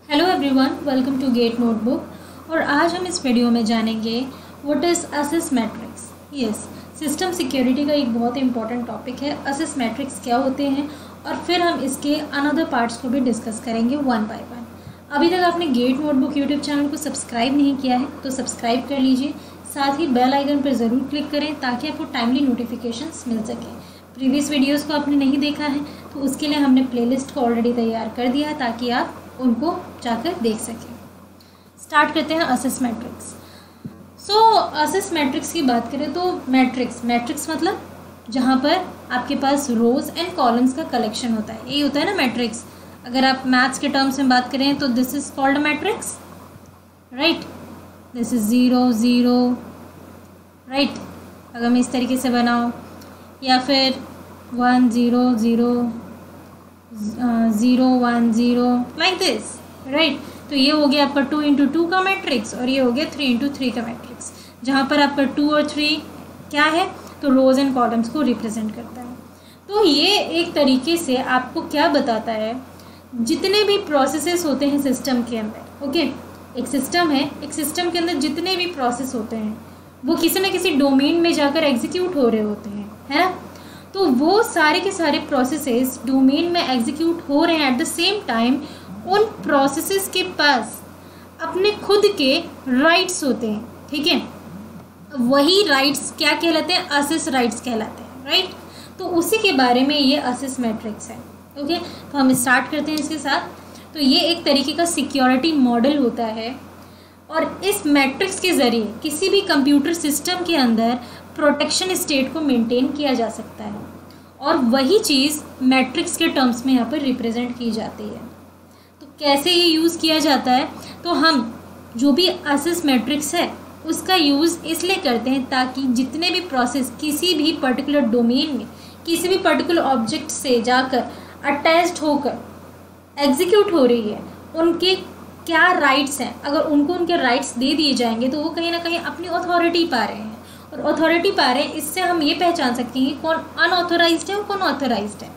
Hello everyone, welcome to gate notebook. और आज हम इस वीडियो में जानेंगे what is access matrix. Yes, system security का एक बहुत इंपॉर्टेंट टॉपिक है। असेस मैट्रिक्स क्या होते हैं और फिर हम इसके अनदर पार्ट्स को भी डिस्कस करेंगे वन बाय वन। अभी तक आपने गेट नोटबुक यूट्यूब चैनल को सब्सक्राइब नहीं किया है तो सब्सक्राइब कर लीजिए, साथ ही बेल आइकन पर ज़रूर क्लिक करें ताकि आपको टाइमली नोटिफिकेशंस मिल सकें। प्रीवियस वीडियोज़ को आपने नहीं देखा है तो उसके लिए हमने प्लेलिस्ट को ऑलरेडी तैयार कर दिया है ताकि आप उनको जाकर देख सकें। स्टार्ट करते हैं असेस मैट्रिक्स। सो असेस मैट्रिक्स की बात करें तो मैट्रिक्स मतलब जहाँ पर आपके पास रोज एंड कॉलम्स का कलेक्शन होता है, यही होता है ना मैट्रिक्स। अगर आप मैथ्स के टर्म्स में बात करें तो this is called matrix, right. This is 0 0, right. अगर मैं इस तरीके से बनाऊँ या फिर 1 0 0 0 1 0 लाइक दिस, राइट। तो ये हो गया आपका 2 × 2 का मैट्रिक्स और ये हो गया 3 × 3 का मैट्रिक्स, जहाँ पर आपका 2 और 3 क्या है तो रोज एंड कॉलम्स को रिप्रेजेंट करता है। तो ये एक तरीके से आपको क्या बताता है, जितने भी प्रोसेसेस होते हैं सिस्टम के अंदर, ओके। एक सिस्टम है, एक सिस्टम के अंदर जितने भी प्रोसेस होते हैं वो किसी न किसी डोमेन में जाकर एग्जीक्यूट हो रहे होते हैं, है ना। तो वो सारे के सारे प्रोसेसेस डोमेन में एग्जीक्यूट हो रहे हैं। एट द सेम टाइम उन प्रोसेसेस के पास अपने खुद के राइट्स होते हैं, ठीक है। वही राइट्स क्या कहलाते हैं, असेस राइट्स कहलाते हैं, राइट। तो उसी के बारे में ये असेस मैट्रिक्स है, ओके। तो हम स्टार्ट करते हैं इसके साथ। तो ये एक तरीके का सिक्योरिटी मॉडल होता है और इस मैट्रिक्स के ज़रिए किसी भी कंप्यूटर सिस्टम के अंदर प्रोटेक्शन स्टेट को मेंटेन किया जा सकता है और वही चीज़ मैट्रिक्स के टर्म्स में यहाँ पर रिप्रेजेंट की जाती है। तो कैसे ये यूज़ किया जाता है, तो हम जो भी असेस मैट्रिक्स है उसका यूज़ इसलिए करते हैं ताकि जितने भी प्रोसेस किसी भी पर्टिकुलर डोमेन में किसी भी पर्टिकुलर ऑब्जेक्ट से जाकर अटैच्ड होकर एग्जीक्यूट हो रही है, उनके क्या राइट्स हैं। अगर उनको उनके राइट्स दे दिए जाएंगे तो वो कहीं ना कहीं अपनी अथॉरिटी पा रहे हैं, और अथॉरिटी पा रहे हैं इससे हम ये पहचान सकते हैं कि कौन अनऑथोराइज्ड है और कौन ऑथोराइज्ड है,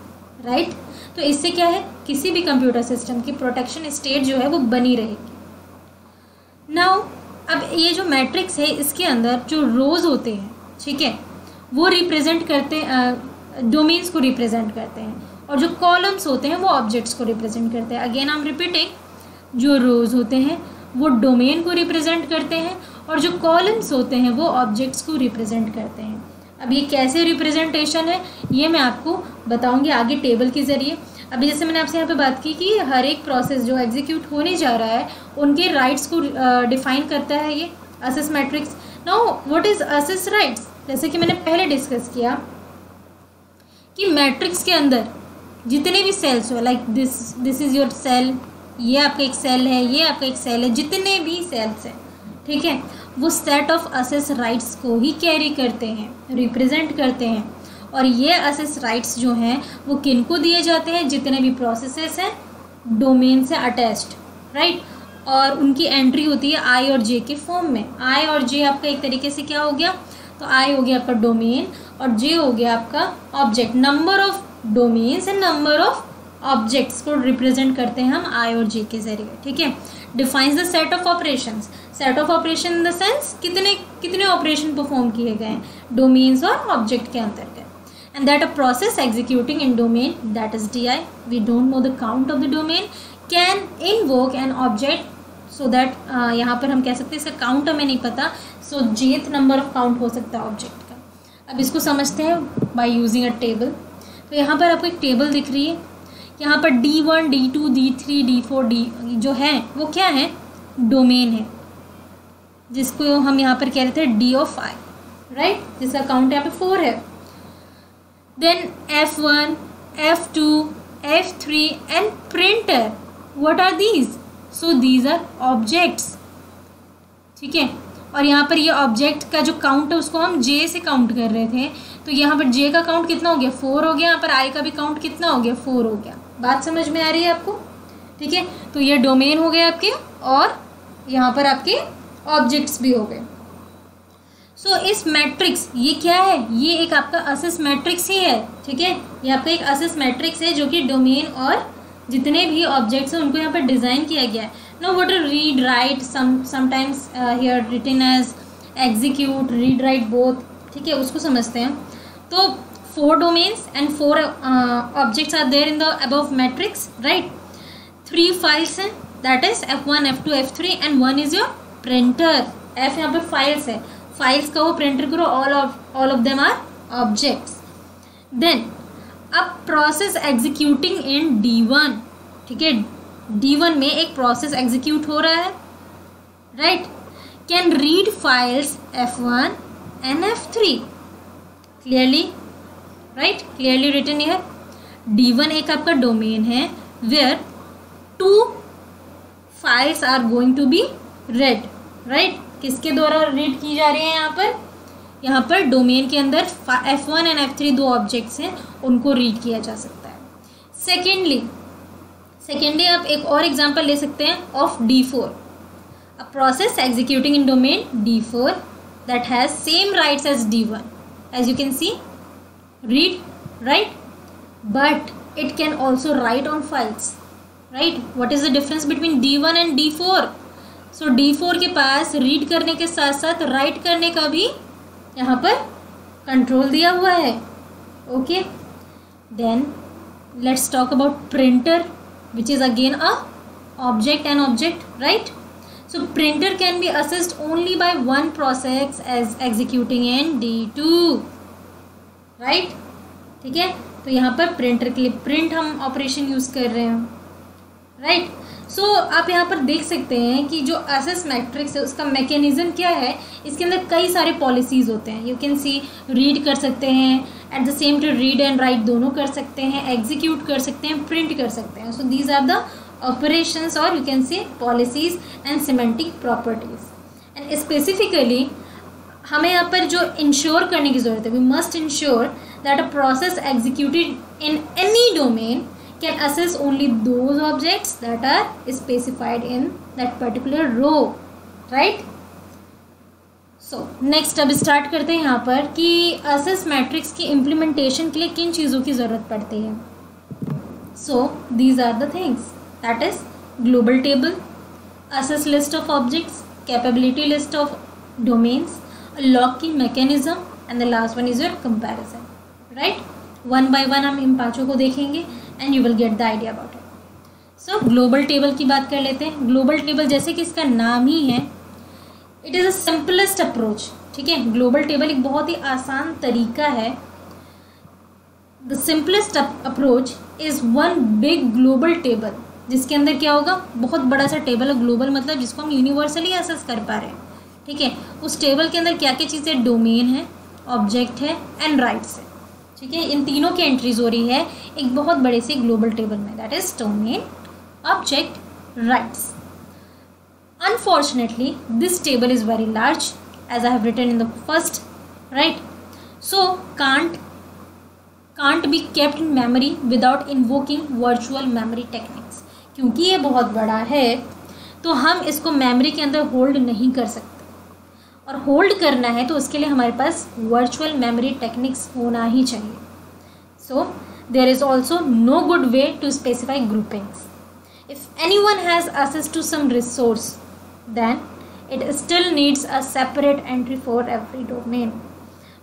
राइट। तो इससे क्या है, किसी भी कंप्यूटर सिस्टम की प्रोटेक्शन स्टेट जो है वो बनी रहेगी। नाउ अब ये जो मैट्रिक्स है इसके अंदर जो रोज होते हैं, ठीक है, वो रिप्रेजेंट करते हैं, डोमेन्स को रिप्रेजेंट करते हैं, और जो कॉलम्स होते हैं वो ऑब्जेक्ट्स को रिप्रेजेंट करते हैं। अगेन आई एम रिपीटिंग, जो रोज होते हैं वो डोमेन को रिप्रेजेंट करते हैं और जो कॉलम्स होते हैं वो ऑब्जेक्ट्स को रिप्रेजेंट करते हैं। अब ये कैसे रिप्रेजेंटेशन है ये मैं आपको बताऊंगी आगे टेबल के ज़रिए। अभी जैसे मैंने आपसे यहाँ पे बात की कि हर एक प्रोसेस जो एग्जीक्यूट होने जा रहा है उनके राइट्स को डिफाइन करता है ये assess matrix. Now what is assess rights, जैसे कि मैंने पहले डिस्कस किया कि मैट्रिक्स के अंदर जितने भी सेल्स हो, like this is your cell, ये आपका एक सेल है, ये आपका एक सेल है, जितने भी सेल्स हैं, ठीक है, वो सेट ऑफ असेस राइट्स को ही कैरी करते हैं, रिप्रेजेंट करते हैं। और ये असेस राइट्स जो हैं वो किन को दिए जाते हैं, जितने भी प्रोसेसेस हैं डोमेन से अटैच्ड, राइट। और उनकी एंट्री होती है आई और जे के फॉर्म में। आई और जे आपका एक तरीके से क्या हो गया, तो आई हो गया आपका डोमेन और जे हो गया आपका object. Number of domains and number of objects को रिप्रेजेंट करते हैं हम आई और जे के जरिए, ठीक है। Defines the set of operations, set of operation in the sense कितने ऑपरेशन परफॉर्म किए गए हैं डोमेन्स और ऑब्जेक्ट के अंतर्गत। And that a process executing in domain, that is D I, we don't know the count of the domain, can invoke an object so that, यहाँ पर हम कह सकते हैं इसका काउंट हमें नहीं पता, सो जेथ नंबर ऑफ काउंट हो सकता है ऑब्जेक्ट का। अब इसको समझते हैं बाय यूजिंग अ टेबल। तो यहाँ पर आपको एक टेबल दिख रही है, यहाँ पर D1 D2 D3 D4 D जो है वो क्या है, डोमेन है, जिसको हम यहाँ पर कह रहे थे D of I, राइट, जिसका काउंट यहाँ पे 4 है। Then F1 F2 F3 and printer, what are these, so these are objects, ठीक है। और यहाँ पर ये ऑब्जेक्ट का जो काउंट है उसको हम J से काउंट कर रहे थे, तो यहाँ पर J का काउंट कितना हो गया, 4 हो गया। यहाँ पर I का भी काउंट कितना हो गया, 4 हो गया। बात समझ में आ रही है आपको, ठीक है। तो ये डोमेन हो गए आपके और यहाँ पर आपके ऑब्जेक्ट्स भी हो गए। सो इस मैट्रिक्स, ये क्या है, ये एक आपका असेस मैट्रिक्स ही है, ठीक है। ये आपका एक असेस मैट्रिक्स है जो कि डोमेन और जितने भी ऑब्जेक्ट्स हैं उनको यहाँ पर डिज़ाइन किया गया है. No what are read write, sometimes here written as execute, read write both. ठीक है, उसको समझते हैं. तो 4 domains and 4 objects are there in the above matrix, right? 3 files हैं, that is F1, F2, F3 and 1 is your printer. F यहाँ पे files है, files का वो printer करो, all of them are objects. Then अब process executing in D1. ठीक है, D1 में एक process execute हो रहा है, right? Can read files F1 and F3 clearly, right? Clearly written here. D1 एक आपका डोमेन है where 2 files are going to be read, right? किसके द्वारा रीड की जा रही है यहाँ पर डोमेन के अंदर F1 एंड F3 दो ऑब्जेक्ट्स हैं, उनको रीड किया जा सकता है. सेकेंडली आप एक और एग्जांपल ले सकते हैं of D4. A process executing in domain D4 that has same rights as D1. As you can see, read, right? But it can also write on files, right? What is the difference between D1 and D4? So D4 के पास read करने के साथ साथ write करने का भी यहाँ पर कंट्रोल दिया हुआ है. Okay? Then let's talk about printer, which is again a object, right? So printer can be accessed only by one process as executing in D2, right? ठीक है, तो यहाँ पर प्रिंटर के लिए प्रिंट हम ऑपरेशन यूज़ कर रहे हैं, राइट? सो आप यहाँ पर देख सकते हैं कि जो एसएस मैट्रिक्स है उसका मैकेनिज्म क्या है. इसके अंदर कई सारे पॉलिसीज़ होते हैं. यू कैन सी रीड कर सकते हैं, at the same time read and right दोनों कर सकते हैं, एग्जीक्यूट कर सकते हैं, प्रिंट कर सकते हैं. So these are the operations और you can say policies and semantic properties. And specifically हमें यहाँ पर जो इंश्योर करने की ज़रूरत है, we must ensure that a process executed in any domain can access only those objects that are specified in that particular row, right? So next अब start करते हैं यहाँ पर कि access matrix की implementation के लिए किन चीज़ों की ज़रूरत पड़ती है. So these are the things, that is global table, access list of objects, capability list of domains, a lock key mechanism and the last one is your comparison, right? One by one हम इन पाँचों को देखेंगे and you will get the idea about it. So global table की बात कर लेते हैं. Global table जैसे कि इसका नाम ही है, it is a simplest approach. ठीक है, ग्लोबल टेबल एक बहुत ही आसान तरीका है. The simplest approach is one big global table, जिसके अंदर क्या होगा, बहुत बड़ा सा टेबल है. ग्लोबल मतलब जिसको हम यूनिवर्सली एक्सेस कर पा रहे हैं. ठीक है, उस टेबल के अंदर क्या क्या चीज़ें, डोमेन है, ऑब्जेक्ट है एंड राइट्स है. ठीक है, इन तीनों की एंट्रीज हो रही है एक बहुत बड़े से ग्लोबल टेबल में, that is domain, object, rights. Unfortunately this table is very large as I have written in the first, right? So can't be kept in memory without invoking virtual memory techniques. क्योंकि ये बहुत बड़ा है तो हम इसको memory के अंदर होल्ड नहीं कर सकते, और होल्ड करना है तो उसके लिए हमारे पास वर्चुअल मेमोरी टेक्निक्स होना ही चाहिए. So there is also no good way to specify groupings. If anyone has access to some resource then it still needs a separate entry for every domain.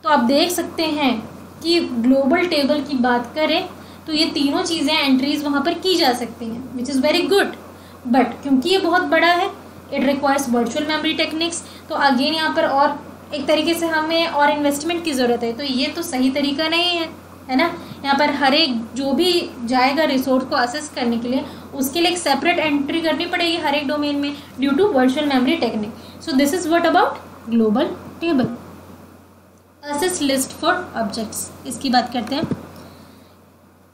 तो आप देख सकते हैं कि ग्लोबल टेबल की बात करें तो ये तीनों चीज़ें एंट्रीज वहाँ पर की जा सकती हैं, which is very good. But क्योंकि ये बहुत बड़ा है, it requires virtual memory techniques, तो अगेन यहाँ पर और एक तरीके से हमें और इन्वेस्टमेंट की ज़रूरत है. तो ये तो सही तरीका नहीं है ना. यहाँ पर हर एक जो भी जाएगा रिसोर्स को असेस करने के लिए, उसके लिए एक सेपरेट एंट्री करनी पड़ेगी हर एक डोमेन में due to virtual memory technique. So this is what about global table. Access list for objects, इसकी बात करते हैं.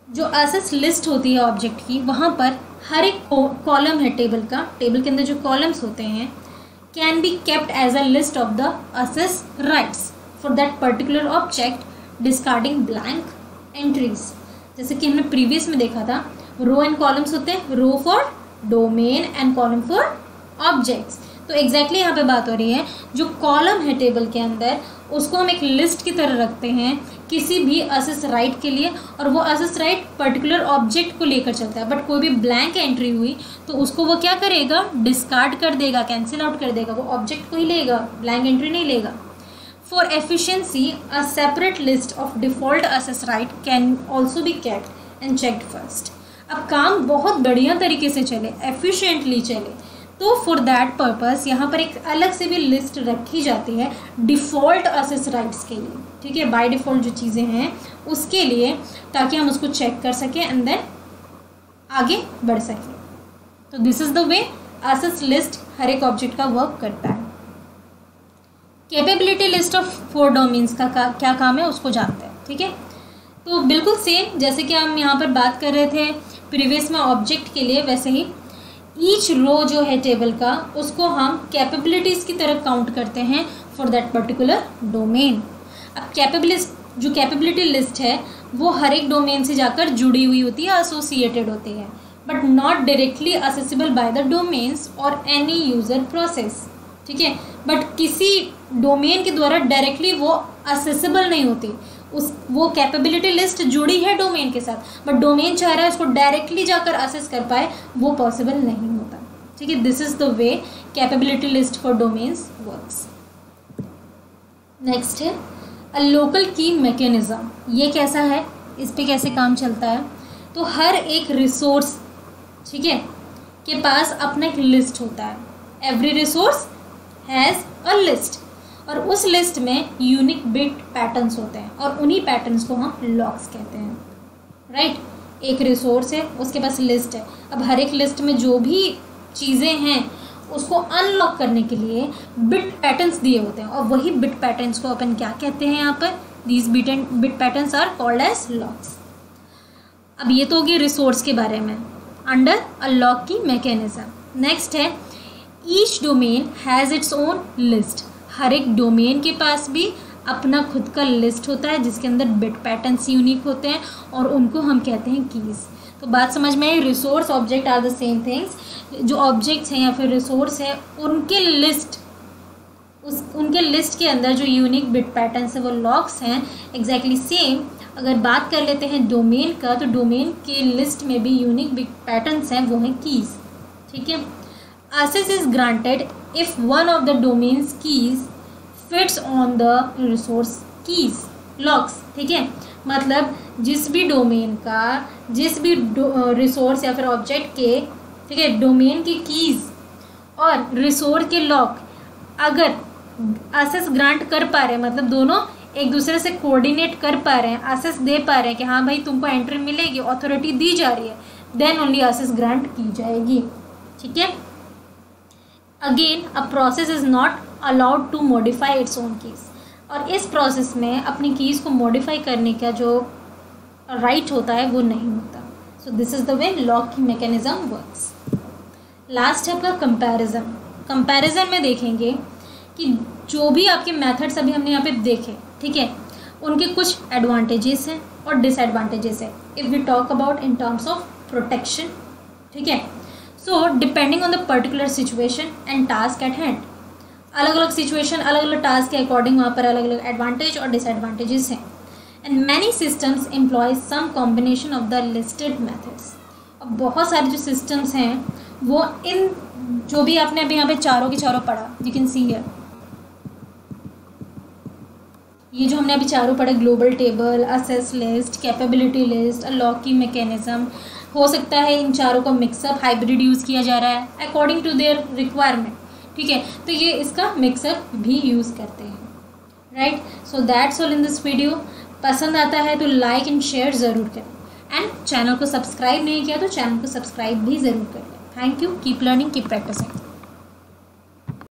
जो असेस लिस्ट होती है ऑब्जेक्ट की, वहाँ पर हर एक कॉलम है टेबल का, टेबल के अंदर जो कॉलम्स होते हैं can be kept as a list of the access rights for that particular object discarding blank entries. जैसे कि हमने प्रीवियस में देखा था, रो एंड कॉलम्स होते हैं, row for domain and column for objects. तो एग्जैक्टली यहाँ पे बात हो रही है, जो कॉलम है टेबल के अंदर उसको हम एक लिस्ट की तरह रखते हैं किसी भी असेस राइट के लिए, और वो असेस राइट पर्टिकुलर ऑब्जेक्ट को लेकर चलता है। बट कोई भी ब्लैंक एंट्री हुई तो उसको वो क्या करेगा, डिस्कार्ड कर देगा, कैंसिल आउट कर देगा, वो ऑब्जेक्ट को ही लेगा, ब्लैंक एंट्री नहीं लेगा। For efficiency a separate list of default assess right can also be kept and checked first. अब काम बहुत बढ़िया तरीके से चले, एफिशिएंटली चले, तो फॉर दैट पर्पस यहाँ पर एक अलग से भी लिस्ट रखी जाती है डिफ़ॉल्ट असेस राइट्स के लिए, ठीक है, बाय डिफ़ॉल्ट जो चीज़ें हैं उसके लिए, ताकि हम उसको चेक कर सकें एंड देन आगे बढ़ सकें। तो this is the way access list हर एक ऑब्जेक्ट का वर्क करता है। कैपेबिलिटी लिस्ट ऑफ 4 डोमेन्स का क्या काम है उसको जानते हैं, ठीक है। तो बिल्कुल सेम जैसे कि हम यहाँ पर बात कर रहे थे प्रीवियस में ऑब्जेक्ट के लिए, वैसे ही ईच रो जो है टेबल का उसको हम कैपेबिलिटीज़ की तरह काउंट करते हैं फॉर दैट पर्टिकुलर डोमेन। अब कैपेबिलिटी लिस्ट है वो हर एक डोमेन से जाकर जुड़ी हुई होती है, एसोसिएटेड होती है, but not directly accessible by the domains और एनी यूज़र प्रोसेस, ठीक है। बट किसी डोमेन के द्वारा डायरेक्टली वो असेसिबल नहीं होती, वो कैपेबिलिटी लिस्ट जुड़ी है डोमेन के साथ, बट डोमेन चाह रहा है उसको डायरेक्टली जाकर असेस कर पाए, वो पॉसिबल नहीं होता, ठीक है। This is the way capability list for domains works. Next है अ लोकल की मैकेनिज्म। ये कैसा है, इस पे कैसे काम चलता है, तो हर एक रिसोर्स, ठीक है, के पास अपना एक लिस्ट होता है। Every resource has a list, और उस लिस्ट में यूनिक बिट पैटर्न्स होते हैं, और उन्हीं पैटर्न्स को हम लॉक्स कहते हैं, राइट। एक रिसोर्स है उसके पास लिस्ट है, अब हर एक लिस्ट में जो भी चीज़ें हैं उसको अनलॉक करने के लिए बिट पैटर्न्स दिए होते हैं, और वही बिट पैटर्न्स को अपन क्या कहते हैं यहाँ पर, these bit patterns are called as locks. अब ये तो होगी रिसोर्स के बारे में अंडर अ लॉक की मैकेनिज्म। नेक्स्ट है each domain has its own list. हर एक डोमेन के पास भी अपना खुद का लिस्ट होता है जिसके अंदर बिट पैटर्न्स यूनिक होते हैं, और उनको हम कहते हैं कीज़। तो बात समझ में आई, resource object are the same things. जो ऑब्जेक्ट्स हैं या फिर रिसोर्स है उनके लिस्ट के अंदर जो यूनिक बिट पैटर्न्स है वो लॉक्स हैं, एग्जैक्टली सेम। अगर बात कर लेते हैं डोमेन का, तो डोमेन के लिस्ट में भी यूनिक बिट पैटर्न्स हैं, वो हैं कीज़, ठीक है। Access is granted if one of the domain's keys fits on the resource keys locks, ठीक है। मतलब जिस भी डोमेन का जिस भी रिसोर्स या फिर ऑब्जेक्ट के, ठीक है, डोमेन की कीज़ और रिसोर्स के लॉक अगर एक्सेस ग्रांट कर पा रहे हैं, मतलब दोनों एक दूसरे से कोऑर्डिनेट कर पा रहे हैं, एक्सेस दे पा रहे हैं कि हाँ भाई तुमको एंट्री मिलेगी, अथॉरिटी दी जा रही है, देन ओनली एक्सेस ग्रांट की जाएगी, ठीक है। Again a process is not allowed to modify its own keys, और इस प्रोसेस में अपनी कीज़ को मॉडिफाई करने का जो राइट होता है वो नहीं होता। सो this is the way lock की मैकेनिज्म वर्क्स। लास्ट है आपका कंपैरिजन। कंपैरिजन में देखेंगे कि जो भी आपके मेथड्स अभी हमने यहाँ पे देखे, ठीक है, उनके कुछ एडवांटेजेस हैं और डिसएडवांटेजेस हैं। If we talk about in terms of protection, ठीक है, so depending on the particular situation and task at hand, अलग अलग सिचुएशन अलग अलग टास्क के अकॉर्डिंग वहाँ पर अलग अलग एडवांटेज और डिसएडवांटेजेस हैं। And many systems employ some combination of the listed methods. अब बहुत सारे जो सिस्टम्स हैं वो इन जो भी आपने अभी यहाँ पे चारों के चारों पढ़ा, यू कैन सी हियर, ये जो हमने अभी चारों पढ़ा, global table, access list, capability list, lock की मैकेनिज्म, हो सकता है इन चारों का मिक्सअप हाइब्रिड यूज़ किया जा रहा है अकॉर्डिंग टू देयर रिक्वायरमेंट, ठीक है, तो ये इसका मिक्सअप भी यूज़ करते हैं, right. So that's all in this video. पसंद आता है तो लाइक एंड शेयर ज़रूर करें, एंड चैनल को सब्सक्राइब नहीं किया तो चैनल को सब्सक्राइब भी ज़रूर करें। Thank you, keep learning, keep practising.